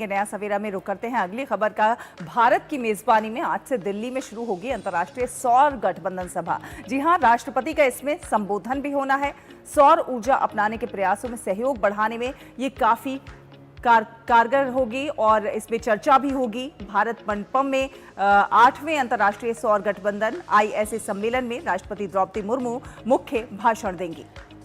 देखेंगे नया सवेरा में। रुक करते हैं अगली खबर का। भारत की मेजबानी में आज से दिल्ली में शुरू होगी अंतर्राष्ट्रीय सौर गठबंधन सभा। जी हां, राष्ट्रपति का इसमें संबोधन भी होना है। सौर ऊर्जा अपनाने के प्रयासों में सहयोग बढ़ाने में ये काफी कारगर होगी और इसमें चर्चा भी होगी। भारत मंडपम में 8वें अंतर्राष्ट्रीय सौर गठबंधन ISA सम्मेलन में राष्ट्रपति द्रौपदी मुर्मू मुख्य भाषण देंगी।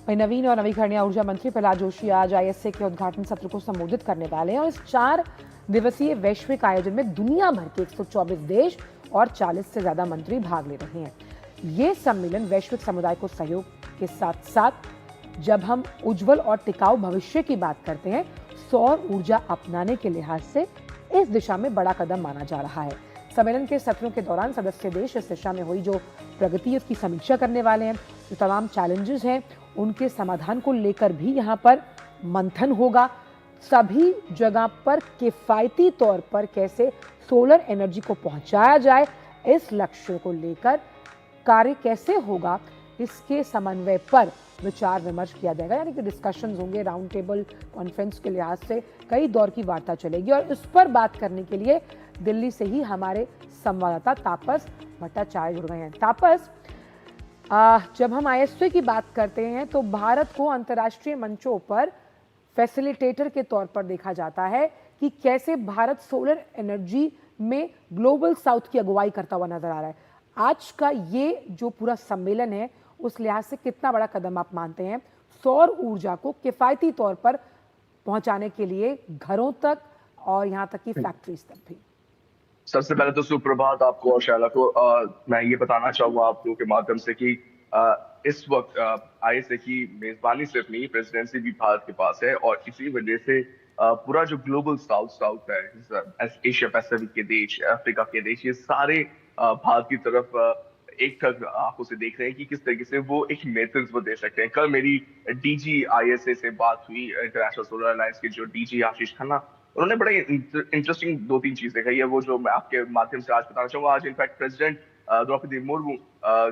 नवीन और नवीकरणीय ऊर्जा मंत्री प्रहलाद जोशी आज ISA के उद्घाटन सत्र को संबोधित करने वाले हैं और इस 4 दिवसीय वैश्विक आयोजन में दुनिया भर के 124 देश और 40 से ज्यादा मंत्री भाग ले रहे हैं। ये सम्मेलन वैश्विक समुदाय को सहयोग के साथ साथ जब हम उज्जवल और टिकाऊ भविष्य की बात करते हैं, सौर ऊर्जा अपनाने के लिहाज से इस दिशा में बड़ा कदम माना जा रहा है। सम्मेलन के सत्रों के दौरान सदस्य देश इस दिशा में हुई जो प्रगति उसकी समीक्षा करने वाले हैं। जो तमाम चैलेंजेस हैं उनके समाधान को लेकर भी यहाँ पर मंथन होगा। सभी जगह पर किफायती तौर पर कैसे सोलर एनर्जी को पहुंचाया जाए, इस लक्ष्य को लेकर कार्य कैसे होगा, इसके समन्वय पर विचार विमर्श किया जाएगा। यानी कि डिस्कशंस होंगे, राउंड टेबल कॉन्फ्रेंस के लिहाज से कई दौर की वार्ता चलेगी और इस पर बात करने के लिए दिल्ली से ही हमारे संवाददाता तापस भट्टाचार्य जुड़ गए हैं। तापस, जब हम ISA की बात करते हैं तो भारत को अंतर्राष्ट्रीय मंचों पर फैसिलिटेटर के तौर पर देखा जाता है कि कैसे भारत सोलर एनर्जी में ग्लोबल साउथ की अगुवाई करता हुआ नजर आ रहा है। आज का ये जो पूरा सम्मेलन है उस लिहाज से कितना बड़ा कदम आप मानते हैं सौर ऊर्जा को किफायती तौर पर पहुंचाने के लिए घरों तक और यहां तक कि फैक्ट्रीज तक भी? सबसे पहले तो सुप्रभात आपको और शैला को। मैं ये बताना चाहूंगा आप लोगों के माध्यम से कि इस वक्त ISA की मेजबानी सिर्फ नहीं, प्रेसिडेंसी भी भारत के पास है और इसी वजह से पूरा जो ग्लोबल साउथ है, एशिया पैसिफिक के देश, अफ्रीका के देश, ये सारे भारत की तरफ एक ठग आंखों से देख रहे हैं कि किस तरीके से वो एक नेतृत्व दे सकते हैं। कल मेरी DG ISA से बात हुई, इंटरनेशनल सोलर अलायंस के जो DG आशीष खन्ना, उन्होंने बड़े इंटरेस्टिंग 2-3 चीजें कही है, वो जो मैं आपके माध्यम से आज बताना चाहूंगा। आज इनफैक्ट प्रेसिडेंट द्रौपदी मुर्मू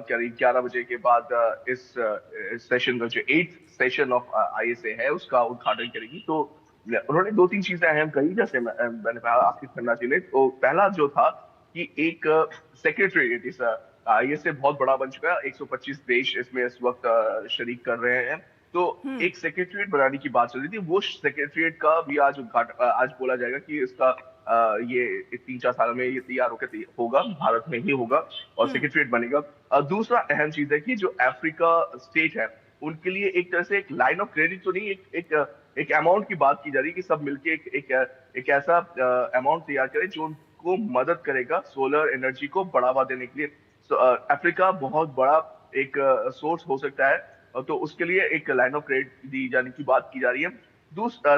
करीब 11 बजे के बाद इस सेशन का जो 8th सेशन ऑफ ISA है उसका उद्घाटन करेगी। तो उन्होंने 2-3 चीजें अहम कही, जैसे मैंने कहा आशीष खन्ना जी ने। तो पहला जो था कि एक सेक्रेटरीट, इस ISA बहुत बड़ा बन चुका है, 125 देश इसमें इस वक्त शरीक कर रहे हैं। तो एक सेक्रेटरीट बनाने की बात चल रही थी, वो सेक्रेटरीट का भी आज उद्घाटन आज बोला जाएगा कि इसका ये 3-4 साल में ये तैयार होकर होगा, भारत में ही होगा और सेक्रेटरीट बनेगा। दूसरा अहम चीज है कि जो अफ्रीका स्टेट है उनके लिए एक तरह से एक लाइन ऑफ क्रेडिट तो नहीं, एक अमाउंट की बात की जा रही है कि सब मिलके एक ऐसा अमाउंट तैयार करें जो उनको मदद करेगा सोलर एनर्जी को बढ़ावा देने के लिए। अफ्रीका बहुत बड़ा एक सोर्स हो सकता है, तो उसके लिए एक लाइन ऑफ क्रेडिट दी जाने की बात की जा रही है।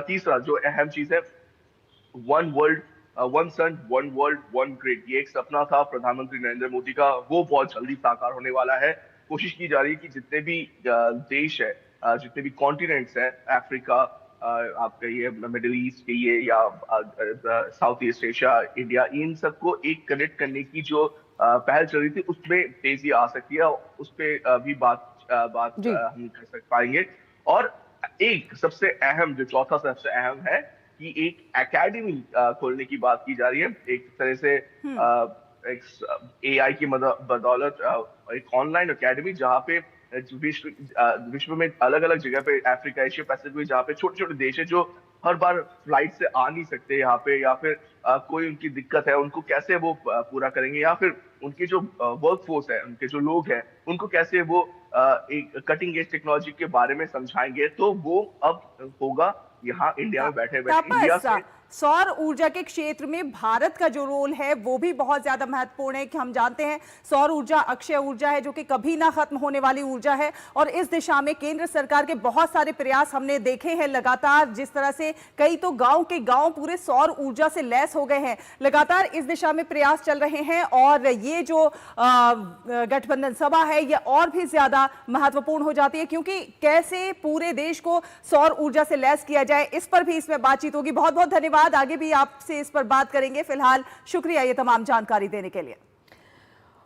तीसरा जो अहम चीज है, one world one sun one world one grid, ये एक सपना था प्रधानमंत्री नरेंद्र मोदी का, वो बहुत जल्दी साकार होने वाला है। कोशिश की जा रही है कि जितने भी देश है, जितने भी कॉन्टिनेंट्स हैं, अफ्रीका, आप कहिए मिडिल ईस्ट कहिए या साउथ ईस्ट एशिया, इंडिया, इन सबको एक कनेक्ट करने की जो पहल चल रही थी उसमें तेजी आ सकती है। उस पर भी बात हम कर पाएंगे। और एक सबसे अहम, जो चौथा सबसे अहम है कि एक एकेडमी खोलने की बात की जा रही है। एक तरह से एक AI की बदौलत एक ऑनलाइन एकेडमी, जहाँ पे विश्व में अलग अलग जगह पे, अफ्रीका, एशिया पैसिफिक में, जहाँ पे छोटे छोटे देश है जो हर बार फ्लाइट से आ नहीं सकते यहाँ पे, या फिर कोई उनकी दिक्कत है, उनको कैसे वो पूरा करेंगे, या फिर उनके जो वर्कफोर्स है, उनके जो लोग हैं, उनको कैसे वो एक कटिंग एज टेक्नोलॉजी के बारे में समझाएंगे। तो वो अब होगा यहाँ इंडिया में बैठे इंडिया से। सौर ऊर्जा के क्षेत्र में भारत का जो रोल है वो भी बहुत ज्यादा महत्वपूर्ण है कि हम जानते हैं सौर ऊर्जा अक्षय ऊर्जा है जो कि कभी ना खत्म होने वाली ऊर्जा है और इस दिशा में केंद्र सरकार के बहुत सारे प्रयास हमने देखे हैं लगातार। जिस तरह से कई तो गांव के गांव पूरे सौर ऊर्जा से लैस हो गए हैं, लगातार इस दिशा में प्रयास चल रहे हैं और ये जो गठबंधन सभा है ये और भी ज्यादा महत्वपूर्ण हो जाती है क्योंकि कैसे पूरे देश को सौर ऊर्जा से लैस किया जाए, इस पर भी इसमें बातचीत होगी। बहुत बहुत धन्यवाद, आगे भी आपसे इस पर बात करेंगे। फिलहाल शुक्रिया ये तमाम जानकारी देने के लिए।